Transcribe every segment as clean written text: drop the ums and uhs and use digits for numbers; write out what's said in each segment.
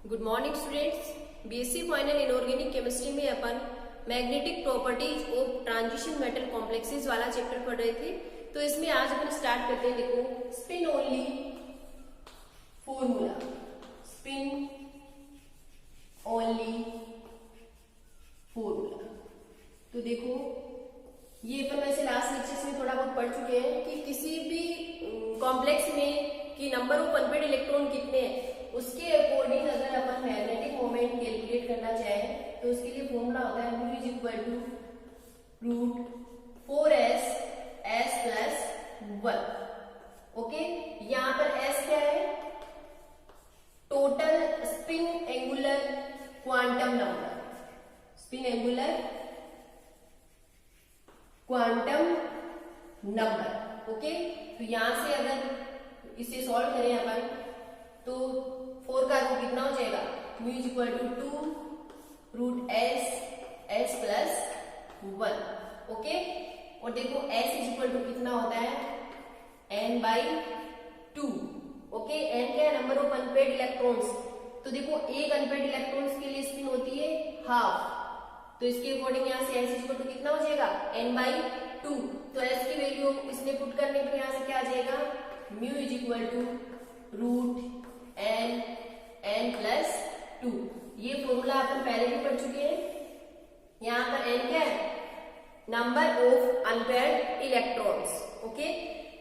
Good morning students. BSc final inorganic chemistry में अपन magnetic properties of transition metal complexes वाला chapter पढ़ रहे थे। तो इसमें आज अपन स्टार्ट करते हैं। देखो, spin only formula, spin only formula. तो देखो, ये अपन वैसे लास्ट लेक्चर्स में थोड़ा बहुत पढ़ चुके हैं कि किसी भी कॉम्प्लेक्स में कि नंबर ऑफ अनपेड इलेक्ट्रॉन कितने हैं उसके अकॉर्डिंग अगर अपन मैग्नेटिक मोमेंट कैलकुलेट करना चाहें तो उसके लिए फॉर्मूला होता है μ is equal to √4s s plus 1। Okay, यहाँ पर s क्या है? Total spin angular quantum number, spin angular quantum number. Okay, तो यहां से अगर इसे सॉल्व करें अपन तो 4 का रूट कितना हो जाएगा? μ is equal to 2√s s plus 1। Okay, और देखो s इज इक्वल टू कितना होता है? n/2। ओके, n क्या है? Number of unpaired electrons. तो देखो, एक अनपेड इलेक्ट्रॉन्स के लिए स्पिन होती है हाफ, तो इसके अकॉर्डिंग यहाँ से s इज इक्वल टू कितना हो जाएगा? n/2। तो s की वैल्यू इसमें पुट करने पर यहाँ से क्या आ जाएगा? μ is equal to √n plus 2। ये फॉर्मूला अपन पहले भी पढ़ चुके हैं। यहाँ पर n क्या है? Number of unpaired electrons. Okay,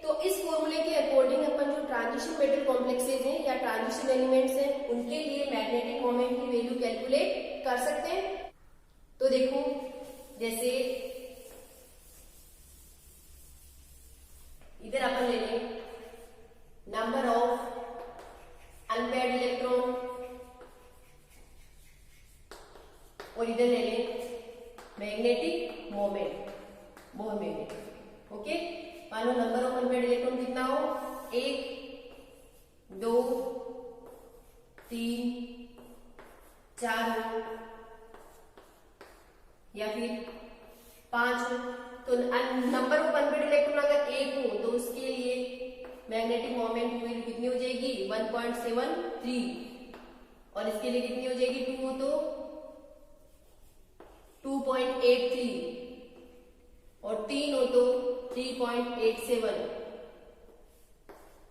तो इस फॉर्मूले के अकॉर्डिंग अपन जो ट्रांजिशन मेटल कॉम्प्लेक्सेस हैं या ट्रांजिशन एलिमेंट्स हैं उनके लिए मैग्नेटिक मोमेंट की वैल्यू कैलकुलेट कर सकते हैं। तो देखो, जैसे इधर अपन ले लें नंबर ऑफ अनपेयर्ड इलेक्ट्रॉन और इधर ले लें मैग्नेटिक मोमेंट, बहुत मैग्नेटिक। ओके, मान लो नंबर ऑफ अनपेयर्ड इलेक्ट्रॉन कितना हो? 1 2 3 4 हो या फिर 5 हो। तो नंबर ऑफ अनपेयर्ड इलेक्ट्रॉन अगर 1 हो तो उसके लिए मैग्नेटिक मोमेंट की वैल्यू कितनी हो जाएगी? 1.73। और इसके लिए कितनी हो जाएगी? 2 हो तो 2.83 और 3 हो तो 3.87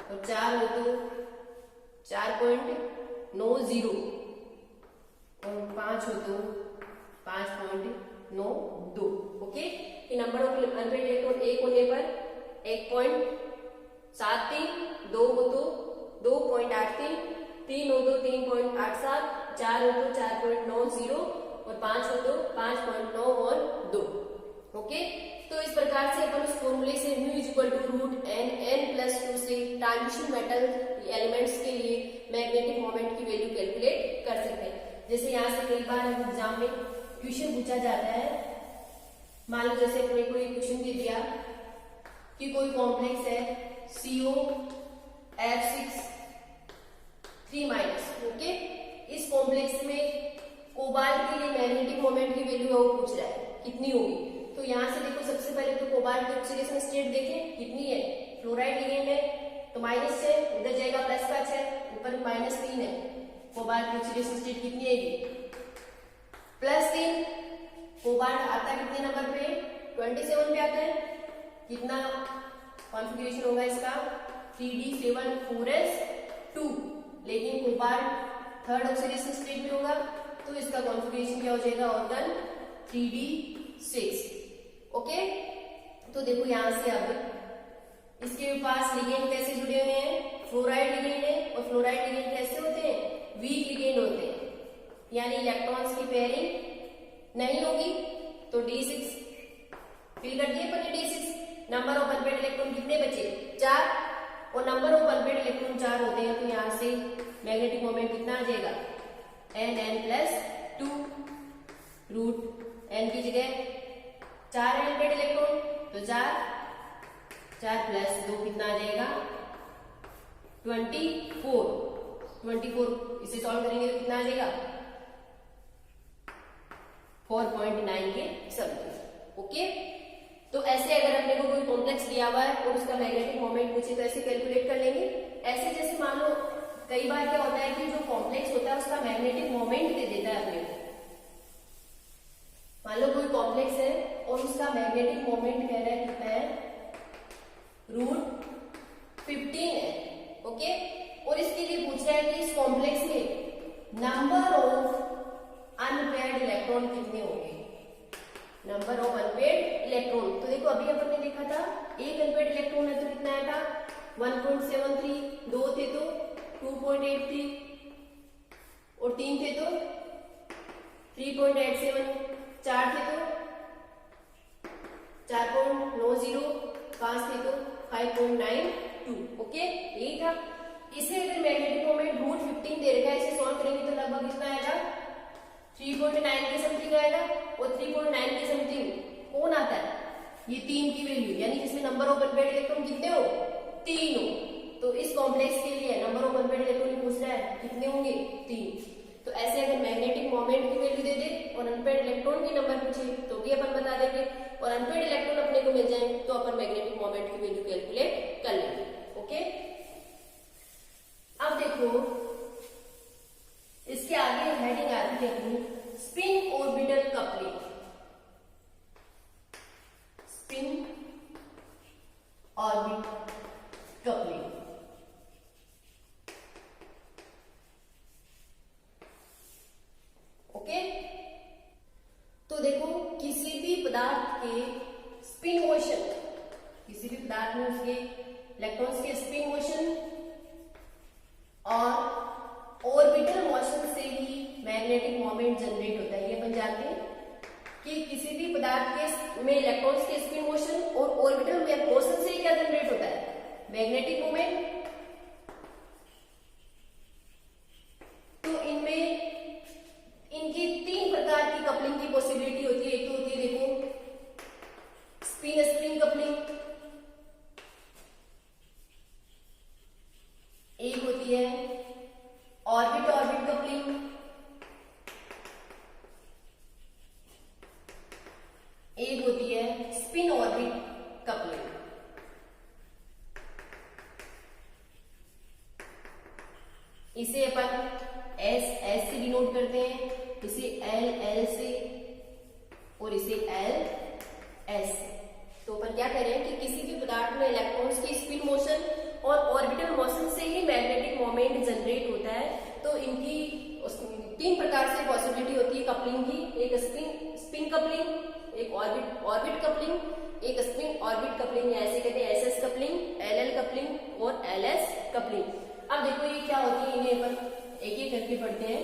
और 4 हो तो 4.90 और 5 हो तो 5.92। ओके, कि नंबर ऑफ अनपेयर्ड इलेक्ट्रॉन 1 होने पर 1.73, 2 हो तो 2.83, 3 हो तो 3.87, 4 हो तो 4.90 और 5 हो तो 5.9 और 2। ओके, तो इस प्रकार से अपन उस फॉर्मूले से μ is equal to √n plus 2 से ट्रांजिशन मेटल एलिमेंट्स के लिए मैग्नेटिक मोमेंट की वैल्यू कैलकुलेट कर सकते हैं। जैसे यहाँ से कई बार एग्जाम में क्वेश्चन पूछा जाता है। मान लो जैसे अपने कोई क्वेश्चन दे दिया कि कोई कॉम्प्लेक्स है COF6 3-। ओके, इस कॉम्प्लेक्स में कोबाल्ट के लिए मैग्नेटिक मोमेंट की वैल्यू वो पूछ रहा है कितनी होगी। तो यहाँ से देखो, सबसे पहले तो कोबाल्ट की ऑक्सीडेशन स्टेट देखें कितनी है। फ्लोराइड लिगेंड है तो -6, उधर जाएगा +6, ऊपर -3 है। कोबाल्ट की ऑक्सीडेशन स्टेट कितनी आएगी? +3। कोबाल्ट आता कितने नंबर पे? 27 पे आता है। कितना कॉन्फ़िगरेशन होगा इसका? 3d7 4s2। लेकिन कोबाल्ट थर्ड ऑक्सीडेशन स्टेट में होगा तो इसका कॉन्फ़िगरेशन क्या हो जाएगा? Organ 3d6। ओके, तो देखो यहां से अब इसके पास लिगेंड कैसे जुड़े हुए हैं? फ्लोराइड लिगेंड है और फ्लोराइड लिगेंड कैसे होते हैं? वीक लिगेंड होते हैं, यानी इलेक्ट्रॉन्स की पेयरिंग नहीं होगी। तो D6 फिल कर दिए पर D6। Number of unpaired electron कितने बचे? 4। और नंबर ऑफ अनपेयर्ड इलेक्ट्रॉन 4 होते हैं तो यहां से मैग्नेटिक मोमेंट कितना आ जाएगा? n plus 2। √n की जगह 4 है अनपेयर्ड इलेक्ट्रॉन तो 4 प्लस 2 कितना आ जाएगा? 24। इसे सॉल्व करेंगे तो कितना आ जाएगा? 4.9 के समथिंग। ओके, तो ऐसे अगर अपने को कोई कॉम्प्लेक्स दिया हुआ है और उसका मैग्नेटिक मोमेंट पूछे तो ऐसे कैलकुलेट कर लेंगे। ऐसे जैसे मान लो कई बार क्या होता है कि जो कॉम्प्लेक्स होता है उसका मैग्नेटिक ओके। और इसके लिए पूछ रहा है कि इस कॉम्प्लेक्स में नंबर ऑफ अनपेयर्ड इलेक्ट्रॉन कितने होंगे, नंबर ऑफ अनपेयर्ड इलेक्ट्रॉन। तो देखो अभी अपन ने देखा था एक अनपेयर्ड इलेक्ट्रॉन है तो कितना आया था 1.73, दो थे तो 2.83 और तीन थे तो 3.87, चार थे तो 4.90, पांच थे तो 5.92। ओके, यही था। इसे अगर मैग्नेटिक मोमेंट √15 दे रखा है, इसे सॉल्व करेंगे तो लगभग कितना आएगा 3.9 के समथिंग आएगा। और 3.9 के समथिंग कौन आता है, ये 3 की वैल्यू, यानी जिसमें नंबर ऑफ अनपेयर्ड इलेक्ट्रॉन कितने हो 3 हो। तो इस कॉम्प्लेक्स के लिए नंबर ऑफ अनपेयर्ड इलेक्ट्रॉन पूछ रहा है कितने होंगे 3। तो ऐसे अगर मैग्नेटिक मोमेंट की वैल्यू दे दे और अनपेयर्ड इलेक्ट्रॉन की नंबर पूछे तो भी अपन बता देंगे, और अनपेयर्ड इलेक्ट्रॉन अपने को मिल जाए तो अपन मैग्नेटिक मोमेंट की वैल्यू कैलकुलेट कर लेंगे। ओके, अब देखो इसके आगे हेडिंग आती है अपनी spin orbital coupling. Spin orbit coupling, okay. तो देखो किसी भी पदार्थ के स्पिन मोशन, किसी भी पदार्थ में उसके इलेक्ट्रॉन्स के स्पिन मोशन और ऑर्बिटल मोशन से ही मैग्नेटिक मोमेंट जनरेट होता है। ये अपन जानते हैं कि किसी भी पदार्थ के में इलेक्ट्रॉन्स के स्पिन मोशन और ऑर्बिटल मोशन से क्या जनरेट होता है मैग्नेटिक मोमेंट। तो इनमें इनकी 3 प्रकार की कपलिंग की पॉसिबिलिटी होती है। एक तो होती है देखो स्पिन स्प्रिंग कपलिंग, एक होती है ऑर्बिट ऑर्बिट कपलिंग, एक होती है स्पिन ऑर्बिट कपलिंग। इसे अपन एस एस से डिनोट करते हैं, इसे एल एल से और इसे एल एस से। तो अपन क्या कर रहे हैं कि किसी भी पदार्थ में इलेक्ट्रॉन्स की स्पिन मोशन और ऑर्बिटल मोशन से ही मैग्नेटिक मोमेंट जनरेट होता है। तो इनकी 3 प्रकार से पॉसिबिलिटी होती है कपलिंग की, एक स्पिन कपलिंग, एक ऑर्बिट कपलिंग, एक स्पिन ऑर्बिट कपलिंग, या ऐसे कहते हैं एसएस कपलिंग, एलएल कपलिंग और एलएस कपलिंग। अब देखो ये क्या होती है, इन्हें अपन एक एक करके पढ़ते हैं।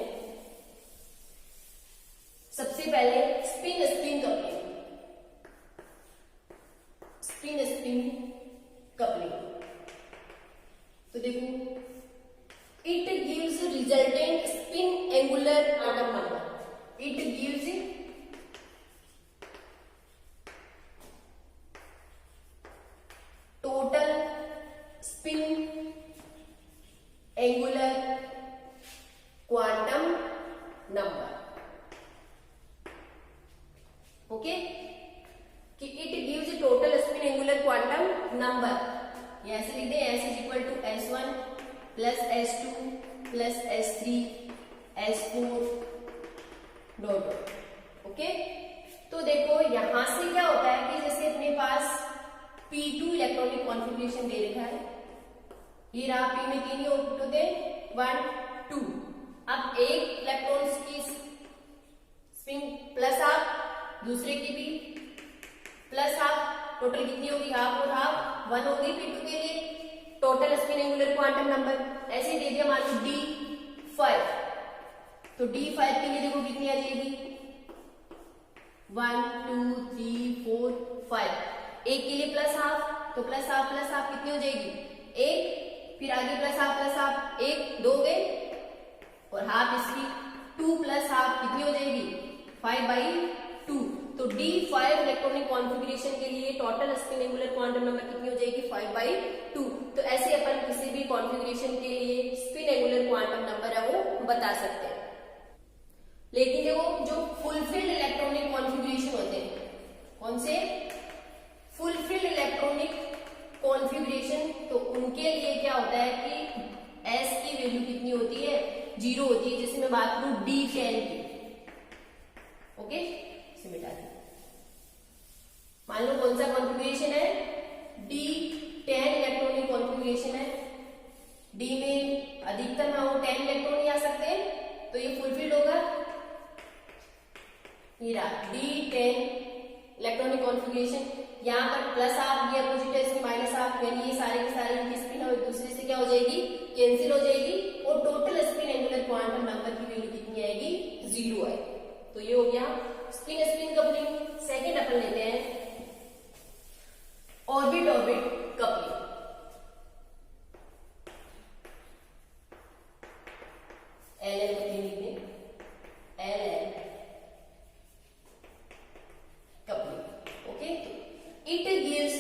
सबसे पहले spin spin coupling, spin spin coupling. तो देखो it gives resultant spin angular quantum number, it gives total spin angular quantum number. Okay, कि it gives total spin angular quantum number. ये ऐसे लिख दें, S is equal to S1 plus S2 plus S3 S4 dot. Okay, तो देखो यहां से क्या होता है कि जैसे अपने पास P2 इलेक्ट्रॉनिक कॉन्फ़िगरेशन दे रखा है, ये रहा P में 3 ऑर्बिट होते हैं 1 2। अब एक इलेक्ट्रॉन्स की स्पिन प्लस हाफ, दूसरे की भी प्लस हाफ, टोटल कितनी होगी हाफ और हाफ 1 होगी P2 के लिए। Total spin angular quantum number ऐसे दे दिया मान लो D5। तो D5 के लिए देखो कितनी आ जाएगी 1 2 3 4 5। एक के लिए प्लस हाफ, तो प्लस हाफ कितनी हो जाएगी 1, फिर आगे प्लस हाफ 1 2 गए, और हाफ इसकी 2 प्लस हाफ कितनी हो जाएगी 5/2। तो D5 इलेक्ट्रॉनिक कॉन्फ़िगरेशन के लिए total spin angular quantum number कितनी हो जाएगी 5/2। तो ऐसे अपन किसी भी कॉन्फ़िगरेशन के लिए स्पिन एंगुलर क्वांटम नंबर है वो बता सकते हैं। लेकिन देखो जो फुलफिल्ड इलेक्ट्रॉनिक कॉन्फ़िगरेशन होते हैं, कौन से फुलफिल्ड इलेक्ट्रॉनिक कॉन्फ़िगरेशन, तो उनके लिए क्या होता है कि S की वैल्यू कितनी होती है 0 होती है। जैसे मैं बात करूं D10 की, ओके इसे मिटा दें। मान लो कौन सा कॉन्फ़िगरेशन है D10 इलेक्ट्रॉनिक कॉन्फ़िगरेशन है, डी में अधिकतम है वो 10 इलेक्ट्रॉन ही आ सकते हैं, तो ये फुलफिल्ड होगा। ये रहा डी 10 इलेक्ट्रॉनिक कॉन्फ़िगरेशन। यहाँ पर प्लस हाफ, ये अपोजिट है इसकी माइनस हाफ, यानी ये सारे के सारे इनकी स्पिन एक दूसरे से क्या हो जाएगी, कैंसिल हो जाएगी, और total spin angular quantum number की वैल्यू कितनी आएगी, 0 आएगी। तो ये हो गया स्पिन स्पिन कपलिंग। सेकेंड अपन लेते हैं orbit orbit coupling. L L coupling लिखते हैं, L L coupling. Okay, it gives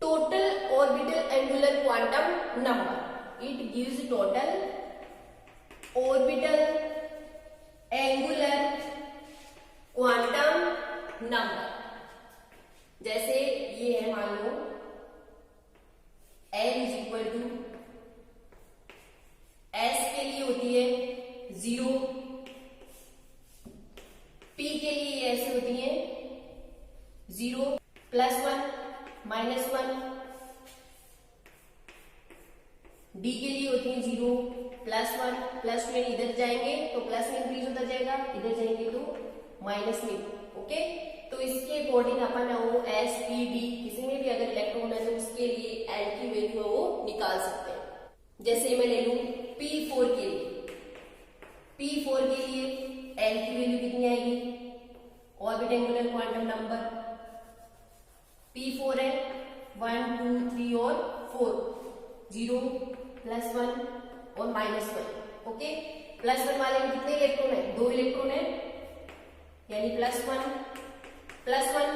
total orbital angular quantum number. It gives total orbital angular quantum number. जैसे ये है, मान लो L is equal to S के लिए होती है 0, P के लिए ऐसे होती है 0, +1, -1, D के लिए होती है 0, +1, +2, इधर जाएंगे तो प्लस में इंक्रीज होता जाएगा, इधर जाएंगे तो माइनस में। ओके, तो इसके अकॉर्डिंग अपन वो एस पी डी किसी में भी अगर इलेक्ट्रॉन है तो उसके लिए एल की वैल्यू है वो निकाल सकते हैं। जैसे मैं ले लूं P4 के लिए, P4 के लिए एल की वैल्यू कितनी आएगी, orbit angular quantum number P4 है 1 2 3 और 4, 0 +1 और -1। ओके, +1 वाले में कितने इलेक्ट्रॉन है, 2 इलेक्ट्रॉन है, यानी +1,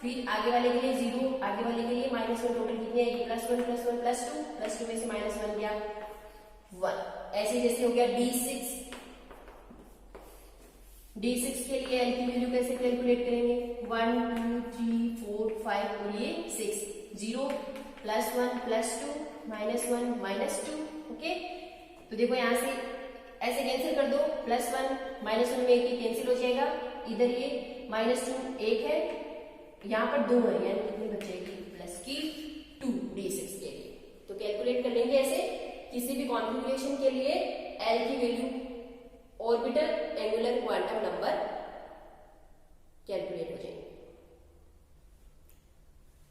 फिर आगे वाले के लिए 0, आगे वाले के लिए -1, टोटल कितनी आएगी, +1 +1 +2 में से -1 गया 1। ऐसे जैसे हो गया D6 के लिए एल की वैल्यू कैसे कैलकुलेट करेंगे, 1 2 3 4 5 और ये 6, 0 +1 +2 -1 -2। ओके, तो देखो यहां से ऐसे कैंसिल कर दो, +1 -1 में एक कैंसिल हो जाएगा, इधर ये -2 एक है, यहाँ पर 2 है, यानी कितनी बचेगी +2 D6 के लिए। तो कैलकुलेट कर लेंगे ऐसे किसी भी कॉन्फ़िगरेशन के लिए L की value, orbital angular quantum number calculate हो जाएंगे।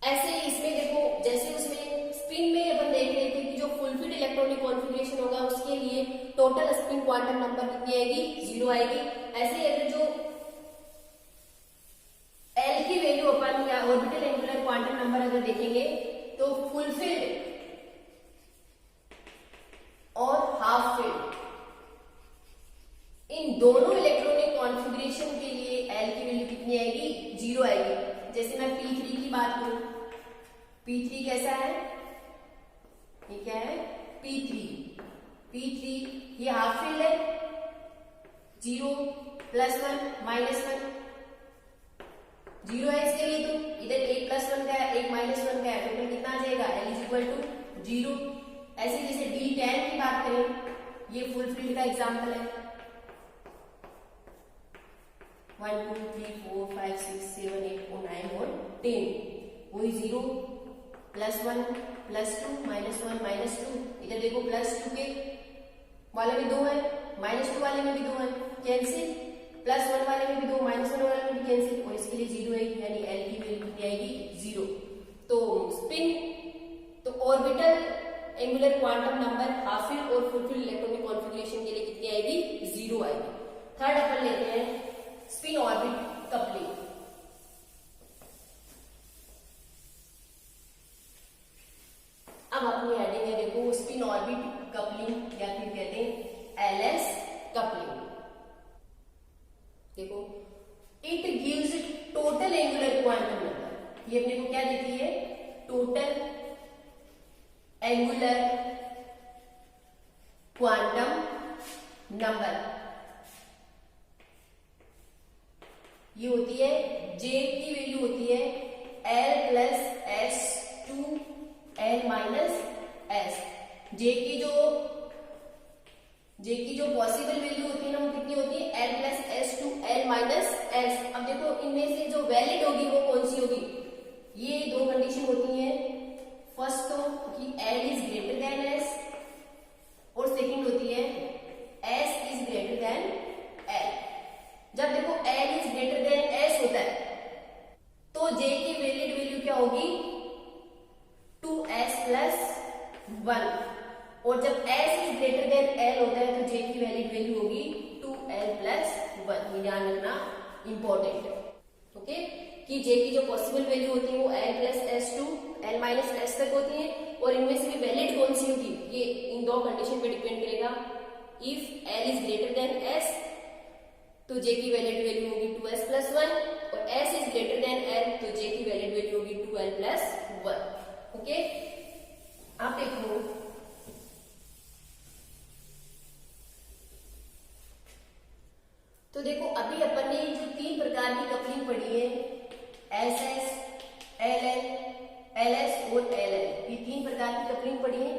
ऐसे ही इसमें देखो, जैसे उसमें स्पिन में अपन देख रहे थे कि जो फुलफिल्ड इलेक्ट्रॉनिक कॉन्फ़िगरेशन होगा उसके लिए टोटल स्पिन क्वांटम नंबर कितनी आएगी, 0 आएगी। ऐसे ही अगर जो L की वैल्यू अपन या ऑर्बिटल एंगुलर क्वांटम नंबर अगर देखेंगे तो फुलफिल्ड और हाफ फिल्ड इन दोनों इलेक्ट्रॉनिक कॉन्फ़िगरेशन के लिए L की वैल्यू कितनी आएगी, 0 आएगी। जैसे मैं P3 की बात करूं, P3 कैसा है, ये क्या है P3 ये हाफ फील्ड है, 0 +1 -1, 0 है इसके लिए, तो इधर एक +1 का है एक -1 का है, टोटल कितना आ जाएगा, L इज इक्वल टू 0। ऐसे जैसे D10 की बात करें, ये फुल फील्ड का एग्जाम्पल है, 1 2 3 4 5 6 7 8 9 और 10, वही 0 +1 +2 -1 -2, इधर देखो +2 के वाले में 2 है, -2 वाले में भी 2 है, कैंसिल, +1 वाले में भी 2, -1 वाले में भी कैंसिल, और इसके लिए 0 है, यानी L की वैल्यू कितनी आएगी, 0। तो स्पिन, तो orbital angular quantum number half field और फुलफिल्ड इलेक्ट्रॉनिक कॉन्फ़िगरेशन के लिए कितनी आएगी, 0 आएगी। थर्ड अपन लेते हैं स्पिन ऑर्बिट कपलिंग। अब अपनी हेडिंग है देखो स्पिन ऑर्बिट कपलिंग या फिर कहते हैं LS कपलिंग। देखो, it gives total angular quantum number, ये अपने को क्या देती है, टोटल एंगुलर क्वांटम नंबर। ये होती है J की वैल्यू होती है L + S2 L - S। J की जो पॉसिबल वैल्यू होती है ना वो कितनी होती है, L + S2 L - S। अब देखो इनमें से जो वैलिड होगी वो कौन सी होगी, ये दो कंडीशन हो 1, और जब s is greater than l होता है तो j की वैलिड वैल्यू होगी 2l प्लस 1। ये ध्यान रखना इंपॉर्टेंट है, ओके, कि j की जो पॉसिबल वैल्यू होती है वो l plus s to l minus s तक होती है, और इनमें से भी वैलिड कौन सी होगी ये इन दो कंडीशन पे डिपेंड करेगा। If l is greater than s तो j की वैलिड वैल्यू होगी 2s प्लस 1, और s is greater than l तो j की वैलिड वैल्यू होगी 2l प्लस 1। ओके, आप देखो तो देखो अभी अपन ने जो 3 प्रकार की कपलिंग पढ़ी है, SS, LL, LS और LL, ये 3 प्रकार की कपलिंग पढ़ी है।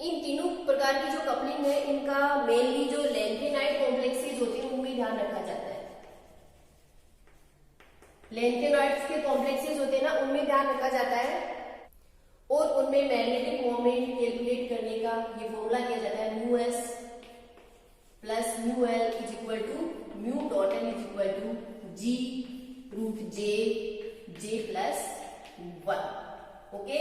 इन तीनों प्रकार की जो कपलिंग है इनका मेनली जो लैंथेनाइड कॉम्प्लेक्सेस होते हैं उनमें ध्यान रखा जाता है। लैंथेनाइड्स के कॉम्प्लेक्सेस होते हैं ना, उनमें ध्यान रखा जाता है, और उनमें मैग्नेटिक मोमेंट कैलकुलेट करने का ये फॉर्मूला किया जाता है mu S plus mu L is equal to mu total is equal to ji root J J plus 1। Okay,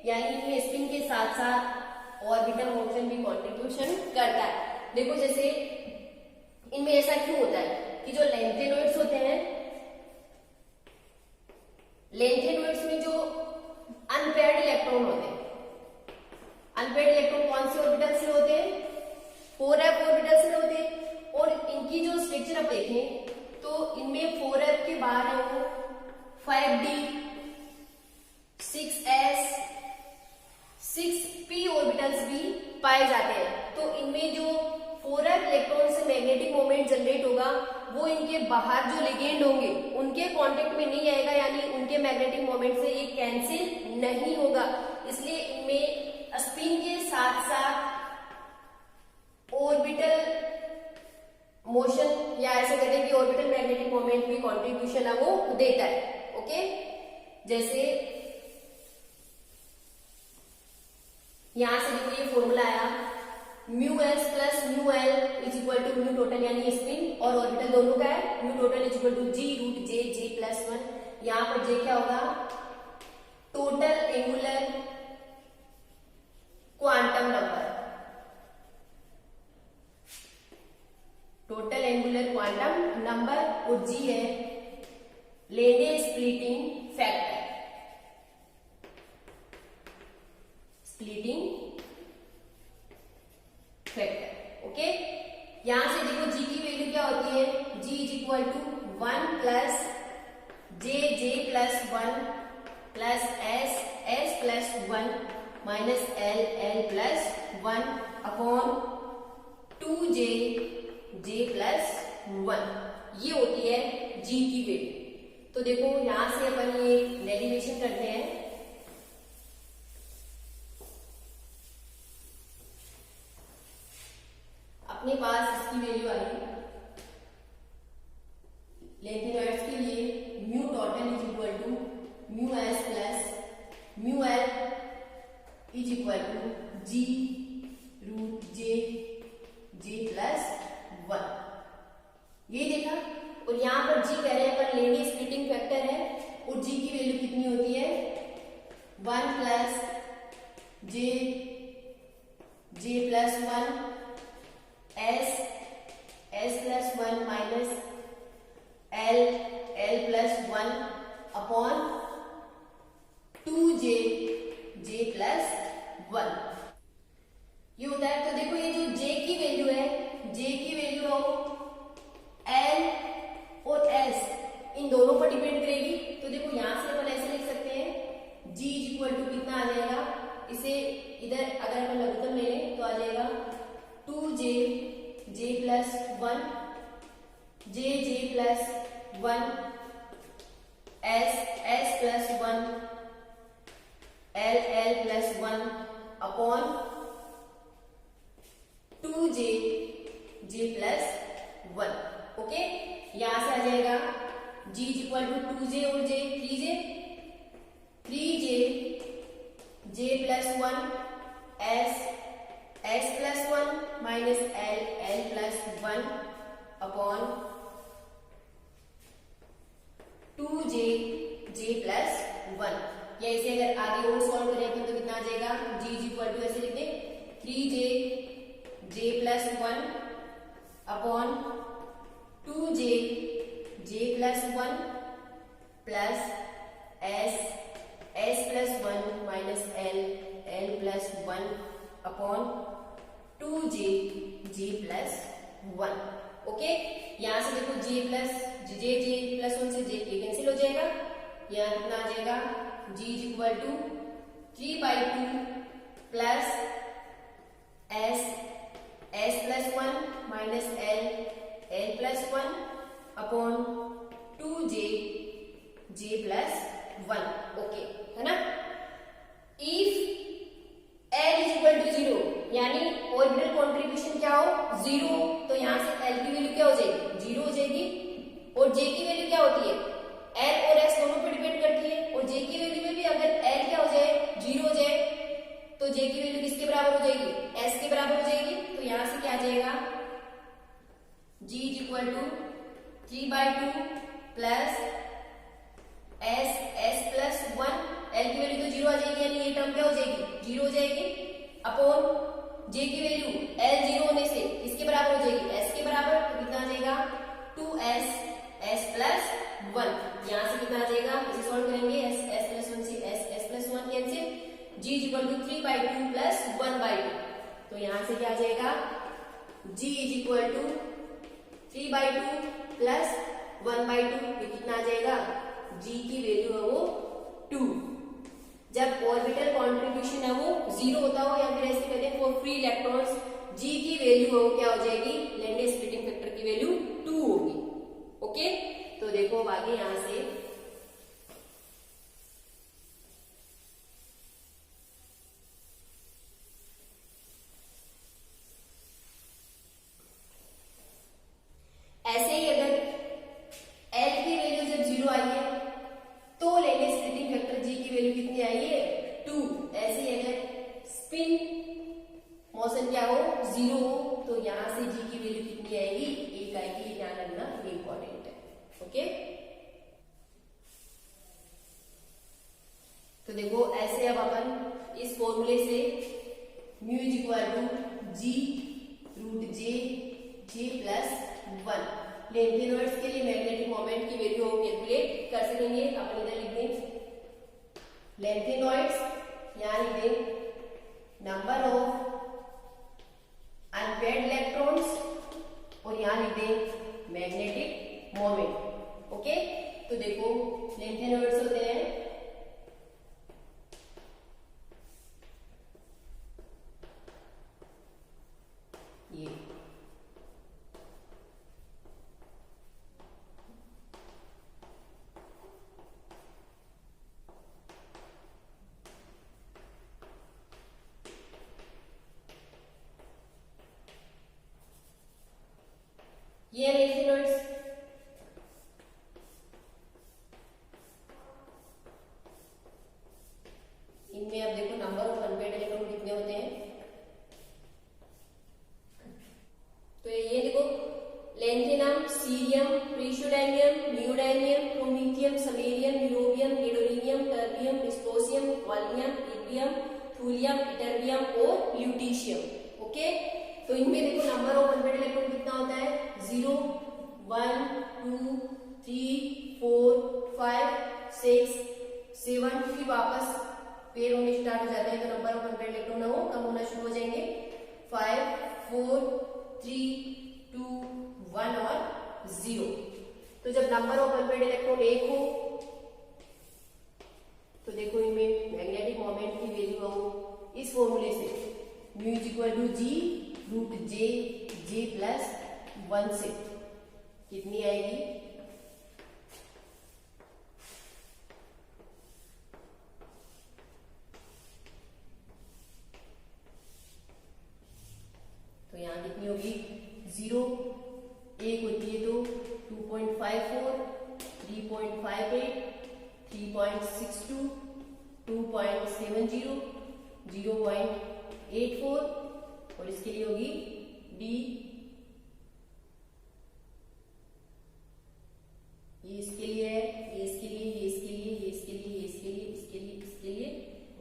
यानी इनमें स्पिन के साथ साथ ऑर्बिटल मोशन भी कंट्रीब्यूशन करता है। देखो जैसे इनमें ऐसा क्यों होता है कि जो लेंथेनॉइड्स होते हैं, लेंथेनॉइड्स में जो अनपेयर्ड इलेक्ट्रॉन होते हैं, अनपेयर्ड इलेक्ट्रॉन कौन से ऑर्बिटल से होते हैं, 4s ऑर्बिटल से होते हैं, और इनकी जो स्ट्रक्चर आप देखें तो इनमें 4s के बाहर है वो 5d 6s 6p ऑर्बिटल्स भी पाए जाते हैं। तो इनमें जो 4s इलेक्ट्रॉन से मैग्नेटिक मोमेंट जनरेट होगा वो इनके बाहर जो लिगेंड होंगे उनके कांटेक्ट में नहीं आएगा, यानी उनके मैग्नेटिक मोमेंट से ये कैंसिल नहीं होगा। इसलिए इनमें स्पिन के साथ साथ ऑर्बिटल मोशन, या ऐसे कहते हैं कि ऑर्बिटल मैग्नेटिक मोमेंट भी कंट्रीब्यूशन है वो देता है। ओके, जैसे यहां से देखो ये फॉर्मूला आया mu S plus mu L is equal to mu total, यानी स्पिन और ऑर्बिटल दोनों का है, mu total is equal to ji root J J plus 1। यहां पर जे क्या होगा, total angular quantum number, total angular quantum number, और जी है Lande splitting factor, splitting factor. Okay, यहां से देखो जी की वैल्यू क्या होती है, G is equal to 1 plus J J plus 1 plus S S plus 1 minus L L plus 1 upon 2j j plus 1, ये होती है g की वैल्यू। तो देखो यहां से अपन ये डेरिवेशन करते हैं, अपने पास इसकी वैल्यू आई लेंथेनॉइड्स के लिए mu total is equal to mu S plus mu L is equal to ji root J J plus 1, ये देखा। और यहां पर जी कह रहे हैं अपन लेंगे स्प्लिटिंग फैक्टर है, और जी की वैल्यू कितनी होती है 1 plus J J plus 1 S S plus 1 minus L L plus 1 upon 2j j plus 1, ये होता है। तो देखो ये जो j की वैल्यू है, j की वैल्यू हो l और s इन दोनों पर डिपेंड करेगी। तो देखो यहां से अपन ऐसे लिख सकते हैं g इज इक्वल टू कितना आ जाएगा, इसे इधर अगर अपन लघुत्तम ले लें तो आ जाएगा 2j j plus 1 j j plus 1 s s plus 1 l l plus 1 upon 2j j plus 1। Okay, यहां से आ जाएगा g is equal to 2j और j 3j j plus 1 s s plus 1 minus l l plus 1 upon 2j j plus 1। या इसे अगर आगे और solve करें तो कितना आ जाएगा, g इज इक्वल टू ऐसे लिख दें 3j plus 1 upon 2j plus 1 plus s plus 1 minus l plus 1 upon 2j plus 1। Okay, यहां से देखो j प्लस 1 से j कैंसिल हो जाएगा, यहाँ कितना आ जाएगा g is equal to 3/2 plus s plus 1 minus l plus 1 upon 2j plus 1। Okay है ना। If l is equal to 0 यानी ऑर्बिटल कॉन्ट्रीब्यूशन क्या हो 0, तो यहां से l की वैल्यू क्या हो जाएगी 0 हो जाएगी, और j की वैल्यू क्या होती है l और s दोनों पे डिपेंड करती है, और j की वैल्यू में भी अगर l क्या हो जाए 0 हो जाए तो j की वैल्यू किसके बराबर हो जाएगी s के बराबर हो जाएगी। तो यहां से क्या आ जाएगा g is equal to 3/2 plus s plus 1, l की वैल्यू तो 0 आ जाएगी यानी ये टर्म क्या हो जाएगी 0 हो जाएगी, अपॉन j की वैल्यू l 0 होने से किसके बराबर हो जाएगी s के बराबर, तो कितना आ जाएगा 2s प्लस 1। यहां से कितना आ जाएगा, इसे सॉल्व करेंगे s प्लस 1 से s plus 1 cancel, g is equal to 3/2 plus 1/2। तो यहां से क्या आ जाएगा g is equal to 3/2 plus 1/2, ये कितना आ जाएगा g की वैल्यू है वो 2। जब ऑर्बिटल कॉन्ट्रीब्यूशन है वो 0 होता हो, या फिर ऐसे कहते हैं फॉर फ्री इलेक्ट्रॉन्स g की वैल्यू है वो क्या हो जाएगी लैंडे स्प्लिटिंग फैक्टर की वैल्यू 2 होगी। ओके, तो देखो अब आगे यहां से ऐसे ही अगर l की वैल्यू जब 0 आई है तो लैंडे स्प्लिटिंग फैक्टर g की वैल्यू कितनी आई है 2। ऐसे ही अगर स्पिन मोशन क्या हो 0 हो तो यहां से g की वैल्यू कितनी आएगी 1 आएगी, ध्यान रखना ये इंपॉर्टेंट है। ओके, तो देखो ऐसे अब अपन इस फॉर्मूले से mu is equal to g root j plus 1 lanthanoids के लिए मैग्नेटिक मोमेंट की वैल्यू कैलकुलेट कर सकेंगे। अपन इधर लिख दें लेंथेनॉइड्स, यहां लिख दें नंबर ऑफ अनपेयर्ड इलेक्ट्रॉन्स, और यहां लिख दें मैग्नेटिक मोमेंट। ओके, तो देखो लेंथेनॉइड्स होते हैं ये, ये लेंथेनॉइड्स। इनमें अब देखो नंबर ऑफ अनपेयर्ड इलेक्ट्रॉन कितने होते हैं, तो ये देखो lanthanum, cerium, praseodymium, neodymium, promethium, samarium, europium, gadolinium, terbium, dysprosium, holmium, erbium, thulium, ytterbium और ल्यूटीशियम। ओके, तो इनमें देखो नंबर ऑफ अनपेयर्ड इलेक्ट्रॉन कितना होता है 0 1 2 3 4 5 6 7, फिर वापस पेयर होने स्टार्ट हो जाते हैं तो नंबर ऑफ अनपेयर्ड इलेक्ट्रॉन है वो कम होना शुरू हो जाएंगे 5 4 3 2 1 और 0। तो जब नंबर ऑफ अनपेयर्ड इलेक्ट्रॉन 1 हो तो देखो इनमें मैग्नेटिक मोमेंट की वैल्यू हो इस फॉर्मूले से mu is equal to g root j plus 1 से कितनी आएगी तो यहाँ कितनी होगी 0 1 होती है तो 2.54 3.58 3.62 2.70 0.84 और इसके लिए होगी डी, ये इसके लिए है, ये इसके लिए, ये इसके लिए, ये इसके लिए, ये इसके लिए, इसके लिए, इसके लिए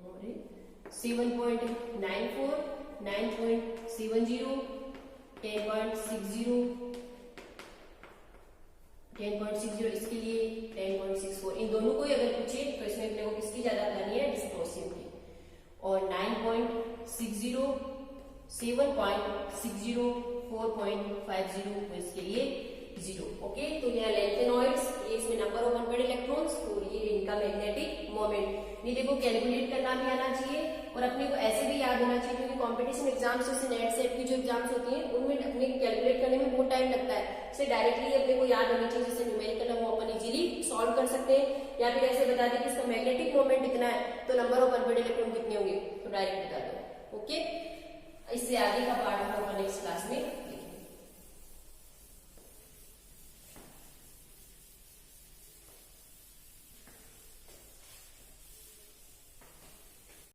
और 7.94, 9.70, 10.60, 10.60 इसके लिए 10.64, इन दोनों को ही अगर पूछे तो इसमें अपने को किसकी ज्यादा करनी है, डिस्टोर्सिव की। और 9.60, 7.60, 4.50 इसके लिए 0। ओके, तो यह लैंथेनॉइड्स, ये इसमें नंबर ऑफ अनपेड इलेक्ट्रॉन्स और ये इनका मैग्नेटिक मोमेंट। ये देखो कैलकुलेट करना भी आना चाहिए और अपने को ऐसे भी याद होना चाहिए, क्योंकि कंपटीशन एग्जाम्स जैसे नेट सेट की जो एग्जाम्स होती हैं उनमें अपने कैलकुलेट करने में बहुत टाइम लगता है। इसे डायरेक्टली अपने को याद होनी चाहिए, जैसे न्यूमेरिकल है वो अपन इजीली सॉल्व कर सकते हैं, या फिर ऐसे बता दें कि इसका मैग्नेटिक मोमेंट इतना है तो नंबर ऑफ अनपेड इलेक्ट्रॉन कितने होंगे तो डायरेक्ट बता दो। ओके, इससे आगे का पार्ट हम नेक्स्ट क्लास में